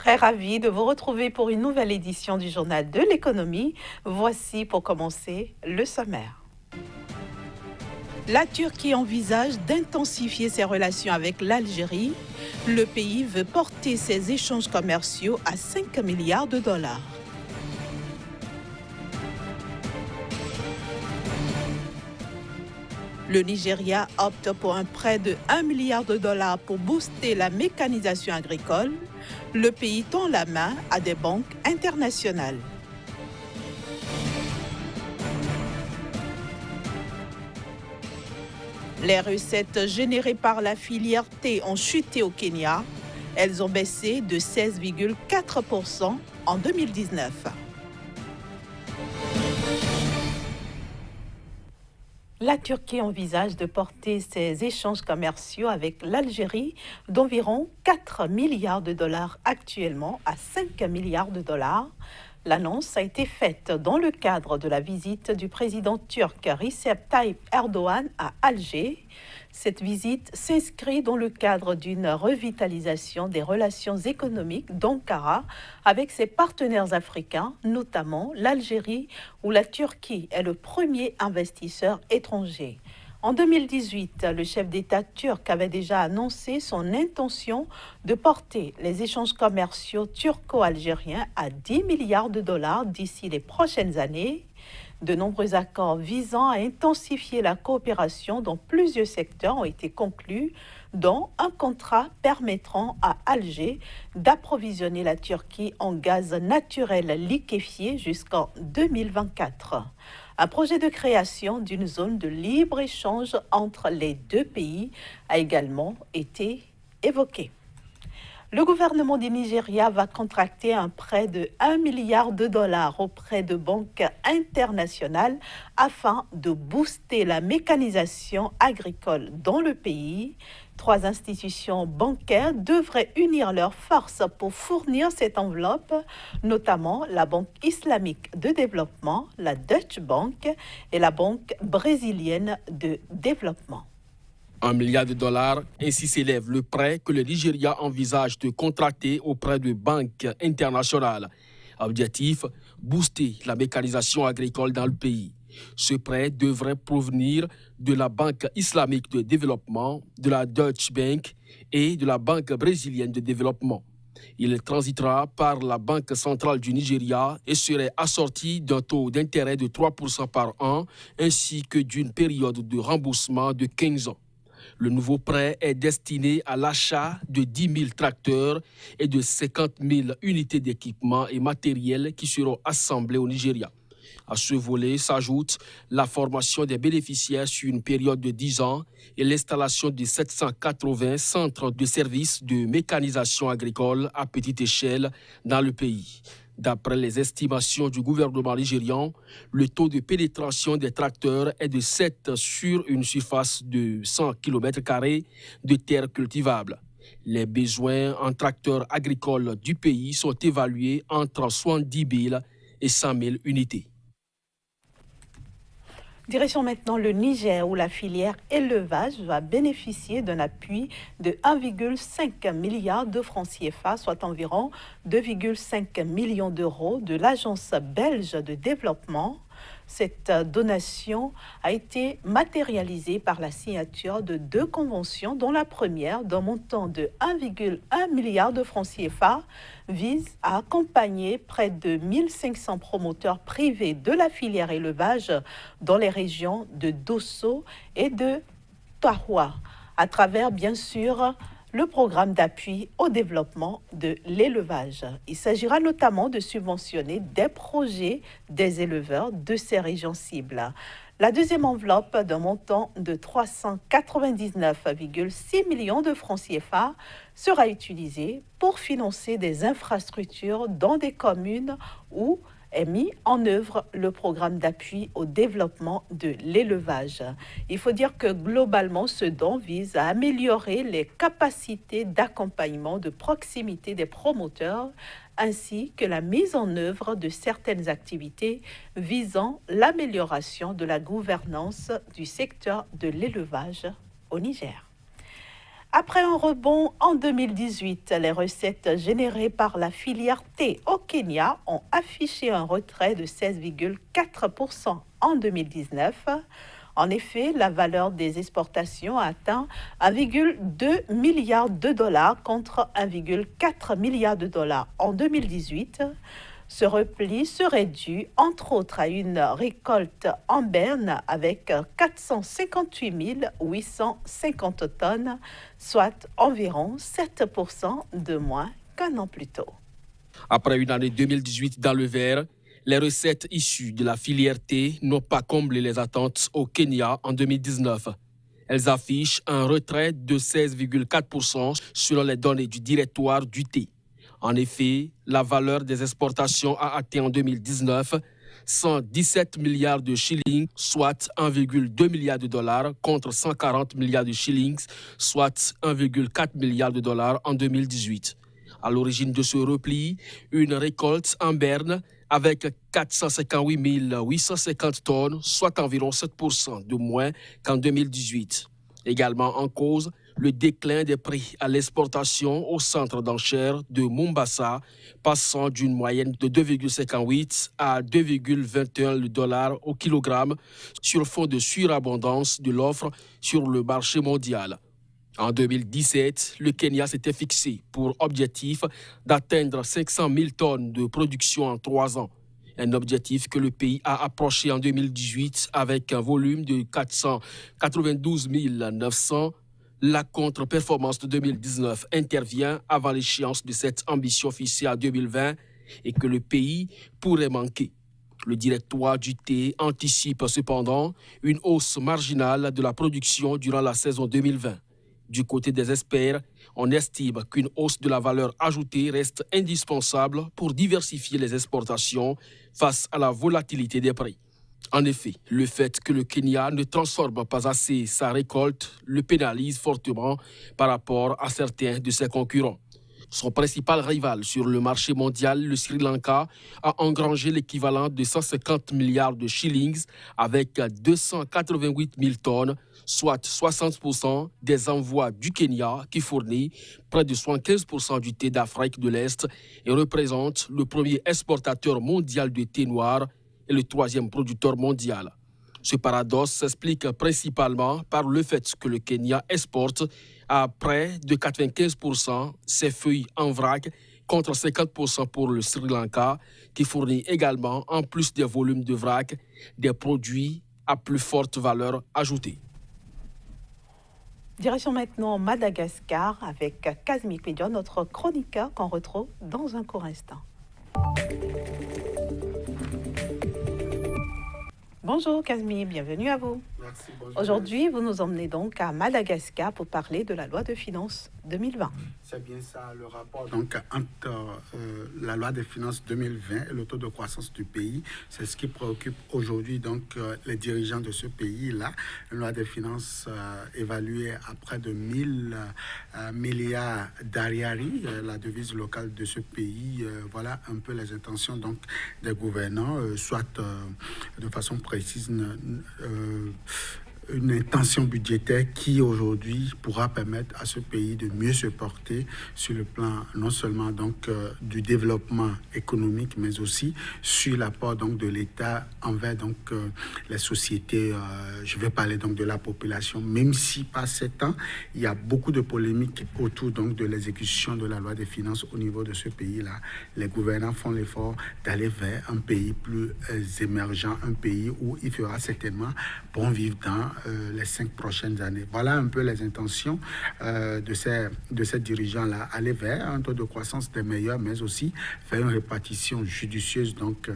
Très ravie de vous retrouver pour une nouvelle édition du Journal de l'économie. Voici pour commencer le sommaire. La Turquie envisage d'intensifier ses relations avec l'Algérie. Le pays veut porter ses échanges commerciaux à 5 milliards de dollars. Le Nigeria opte pour un prêt de 1 milliard de dollars pour booster la mécanisation agricole. Le pays tend la main à des banques internationales. Les recettes générées par la filière thé ont chuté au Kenya. Elles ont baissé de 16,4% en 2019. La Turquie envisage de porter ses échanges commerciaux avec l'Algérie d'environ 4 milliards de dollars actuellement à 5 milliards de dollars. L'annonce a été faite dans le cadre de la visite du président turc Recep Tayyip Erdogan à Alger. Cette visite s'inscrit dans le cadre d'une revitalisation des relations économiques d'Ankara avec ses partenaires africains, notamment l'Algérie, où la Turquie est le premier investisseur étranger. En 2018, le chef d'État turc avait déjà annoncé son intention de porter les échanges commerciaux turco-algériens à 10 milliards de dollars d'ici les prochaines années. De nombreux accords visant à intensifier la coopération dans plusieurs secteurs ont été conclus, dont un contrat permettant à Alger d'approvisionner la Turquie en gaz naturel liquéfié jusqu'en 2024. Un projet de création d'une zone de libre-échange entre les deux pays a également été évoqué. Le gouvernement du Nigeria va contracter un prêt de 1 milliard de dollars auprès de banques internationales afin de booster la mécanisation agricole dans le pays. 3 institutions bancaires devraient unir leurs forces pour fournir cette enveloppe, notamment la Banque islamique de développement, la Deutsche Bank et la Banque brésilienne de développement. 1 milliard de dollars, ainsi s'élève le prêt que le Nigeria envisage de contracter auprès de banques internationales. Objectif, booster la mécanisation agricole dans le pays. Ce prêt devrait provenir de la Banque islamique de développement, de la Deutsche Bank et de la Banque brésilienne de développement. Il transitera par la Banque centrale du Nigeria et serait assorti d'un taux d'intérêt de 3% par an ainsi que d'une période de remboursement de 15 ans. Le nouveau prêt est destiné à l'achat de 10 000 tracteurs et de 50 000 unités d'équipement et matériel qui seront assemblés au Nigeria. À ce volet s'ajoute la formation des bénéficiaires sur une période de 10 ans et l'installation de 780 centres de services de mécanisation agricole à petite échelle dans le pays. D'après les estimations du gouvernement nigérian, le taux de pénétration des tracteurs est de 7 sur une surface de 100 km² de terres cultivables. Les besoins en tracteurs agricoles du pays sont évalués entre 70 000 et 100 000 unités. Direction maintenant le Niger où la filière élevage va bénéficier d'un appui de 1,5 milliard de francs CFA, soit environ 2,5 millions d'euros de l'Agence belge de développement. Cette donation a été matérialisée par la signature de 2 conventions, dont la première, d'un montant de 1,1 milliard de francs CFA, vise à accompagner près de 1500 promoteurs privés de la filière élevage dans les régions de Dosso et de Tahoua, à travers, bien sûr, le programme d'appui au développement de l'élevage. Il s'agira notamment de subventionner des projets des éleveurs de ces régions cibles. La deuxième enveloppe d'un montant de 399,6 millions de francs CFA sera utilisée pour financer des infrastructures dans des communes où est mis en œuvre le programme d'appui au développement de l'élevage. Il faut dire que globalement, ce don vise à améliorer les capacités d'accompagnement de proximité des promoteurs ainsi que la mise en œuvre de certaines activités visant l'amélioration de la gouvernance du secteur de l'élevage au Niger. Après un rebond en 2018, les recettes générées par la filière thé au Kenya ont affiché un retrait de 16,4% en 2019. En effet, la valeur des exportations a atteint 1,2 milliard de dollars contre 1,4 milliard de dollars en 2018. Ce repli serait dû, entre autres, à une récolte en berne avec 458 850 tonnes, soit environ 7% de moins qu'un an plus tôt. Après une année 2018 dans le vert, les recettes issues de la filière thé n'ont pas comblé les attentes au Kenya en 2019. Elles affichent un retrait de 16,4% selon les données du directoire du thé. En effet, la valeur des exportations a atteint en 2019 117 milliards de shillings, soit 1,2 milliard de dollars, contre 140 milliards de shillings, soit 1,4 milliard de dollars en 2018. À l'origine de ce repli, une récolte en berne avec 458 850 tonnes, soit environ 7% de moins qu'en 2018. Également en cause, le déclin des prix à l'exportation au centre d'enchères de Mombasa, passant d'une moyenne de 2,58 à 2,21 dollars au kilogramme sur fond de surabondance de l'offre sur le marché mondial. En 2017, le Kenya s'était fixé pour objectif d'atteindre 500 000 tonnes de production en 3 ans. Un objectif que le pays a approché en 2018 avec un volume de 492 900. La contre-performance de 2019 intervient avant l'échéance de cette ambition fixée à 2020 et que le pays pourrait manquer. Le directoire du thé anticipe cependant une hausse marginale de la production durant la saison 2020. Du côté des experts, on estime qu'une hausse de la valeur ajoutée reste indispensable pour diversifier les exportations face à la volatilité des prix. En effet, le fait que le Kenya ne transforme pas assez sa récolte le pénalise fortement par rapport à certains de ses concurrents. Son principal rival sur le marché mondial, le Sri Lanka, a engrangé l'équivalent de 150 milliards de shillings avec 288 000 tonnes, soit 60% des envois du Kenya qui fournit près de 75% du thé d'Afrique de l'Est et représente le premier exportateur mondial de thé noir et le 3e producteur mondial. Ce paradoxe s'explique principalement par le fait que le Kenya exporte à près de 95% ses feuilles en vrac contre 50% pour le Sri Lanka qui fournit également, en plus des volumes de vrac, des produits à plus forte valeur ajoutée. Direction maintenant Madagascar avec Kazmi Pédion, notre chroniqueur qu'on retrouve dans un court instant. Bonjour Kazmi, bienvenue à vous. Merci, bonjour. Aujourd'hui, vous nous emmenez donc à Madagascar pour parler de la loi de finances 2020. C'est bien ça, le rapport donc, entre la loi des finances 2020 et le taux de croissance du pays. C'est ce qui préoccupe aujourd'hui donc, les dirigeants de ce pays-là. Une loi des finances évaluée à près de 1000 milliards d'ariari, la devise locale de ce pays. Voilà un peu les intentions donc, des gouvernants, soit de façon précise une intention budgétaire qui aujourd'hui pourra permettre à ce pays de mieux se porter sur le plan non seulement donc du développement économique mais aussi sur l'apport donc de l'État envers donc les sociétés. Je vais parler donc de la population, même si par ces temps il y a beaucoup de polémiques autour donc de l'exécution de la loi des finances au niveau de ce pays-là. Les gouvernants font l'effort d'aller vers un pays plus émergent, un pays où il fera certainement bon vivre dans les 5 prochaines années. Voilà un peu les intentions de ces dirigeants-là. Aller vers un taux de croissance des meilleurs, mais aussi faire une répartition judicieuse donc,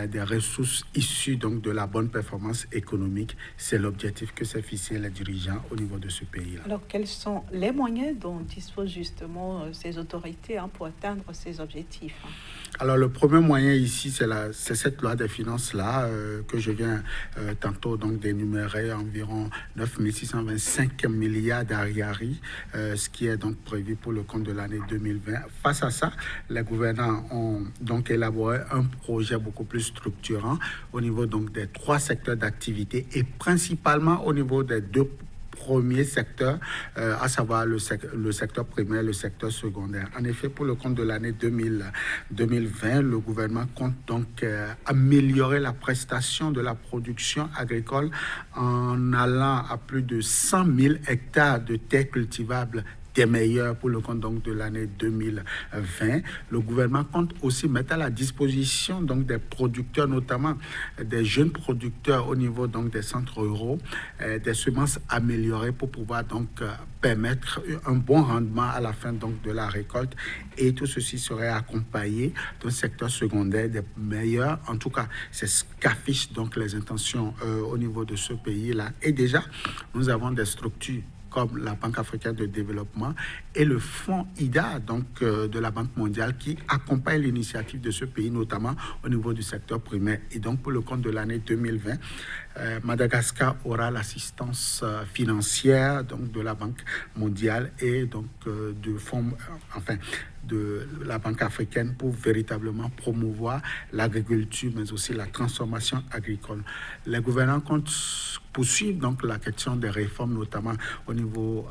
des ressources issues donc, de la bonne performance économique. C'est l'objectif que s'est fixé les dirigeants au niveau de ce pays-là. Alors, quels sont les moyens dont disposent justement ces autorités pour atteindre ces objectifs? Alors, le premier moyen ici, c'est cette loi des finances-là que je viens tantôt donc d'énumérer, environ 9 625 milliards d'ariari, ce qui est donc prévu pour le compte de l'année 2020. Face à ça, les gouvernants ont donc élaboré un projet beaucoup plus structurant au niveau donc des 3 secteurs d'activité et principalement au niveau des 2 premiers secteurs, à savoir le secteur primaire, le secteur secondaire. En effet, pour le compte de l'année 2020, le gouvernement compte donc améliorer la prestation de la production agricole en allant à plus de 100 000 hectares de terres cultivables des meilleurs pour le compte donc de l'année 2020. Le gouvernement compte aussi mettre à la disposition donc des producteurs, notamment des jeunes producteurs au niveau donc des centres ruraux, des semences améliorées pour pouvoir donc permettre un bon rendement à la fin donc de la récolte, et tout ceci serait accompagné d'un secteur secondaire des meilleurs. En tout cas, c'est ce qu'affichent donc les intentions au niveau de ce pays-là. Et déjà, nous avons des structures comme la Banque africaine de développement et le fonds IDA, donc de la Banque mondiale, qui accompagne l'initiative de ce pays, notamment au niveau du secteur primaire. Et donc, pour le compte de l'année 2020, Madagascar aura l'assistance financière donc de la Banque mondiale et donc de fonds, de la Banque africaine pour véritablement promouvoir l'agriculture, mais aussi la transformation agricole. Les gouvernants comptent poursuivre donc la question des réformes, notamment au niveau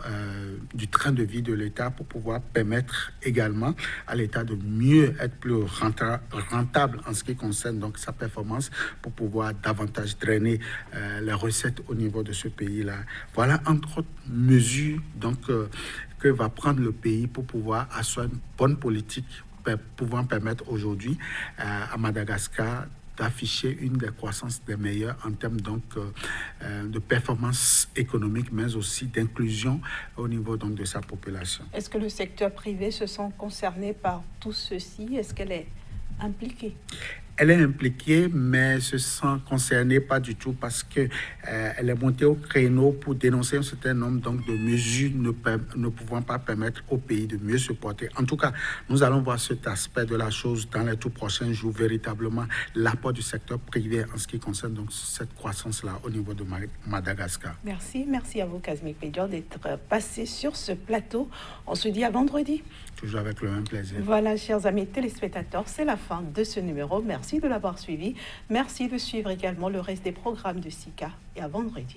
du train de vie de l'État, pour pouvoir permettre également à l'État de mieux être plus rentable en ce qui concerne donc sa performance, pour pouvoir davantage drainer les recettes au niveau de ce pays-là. Voilà entre autres mesures donc que va prendre le pays pour pouvoir asseoir une bonne politique, pouvant permettre aujourd'hui à Madagascar d'afficher une des croissances des meilleures en termes donc de performance économique, mais aussi d'inclusion au niveau donc de sa population. Est-ce que le secteur privé se sent concerné par tout ceci? Est-ce qu'elle est impliquée? Elle est impliquée, mais se sent concernée pas du tout, parce que elle est montée au créneau pour dénoncer un certain nombre donc de mesures ne pouvant pas permettre au pays de mieux se porter. En tout cas, nous allons voir cet aspect de la chose dans les tout prochains jours, véritablement l'apport du secteur privé en ce qui concerne donc cette croissance-là au niveau de Madagascar. Merci à vous, Kazmi Pédior, d'être passé sur ce plateau. On se dit à vendredi. Toujours avec le même plaisir. Voilà, chers amis téléspectateurs, c'est la fin de ce numéro. Merci de l'avoir suivi. Merci de suivre également le reste des programmes de SICA, et à vendredi.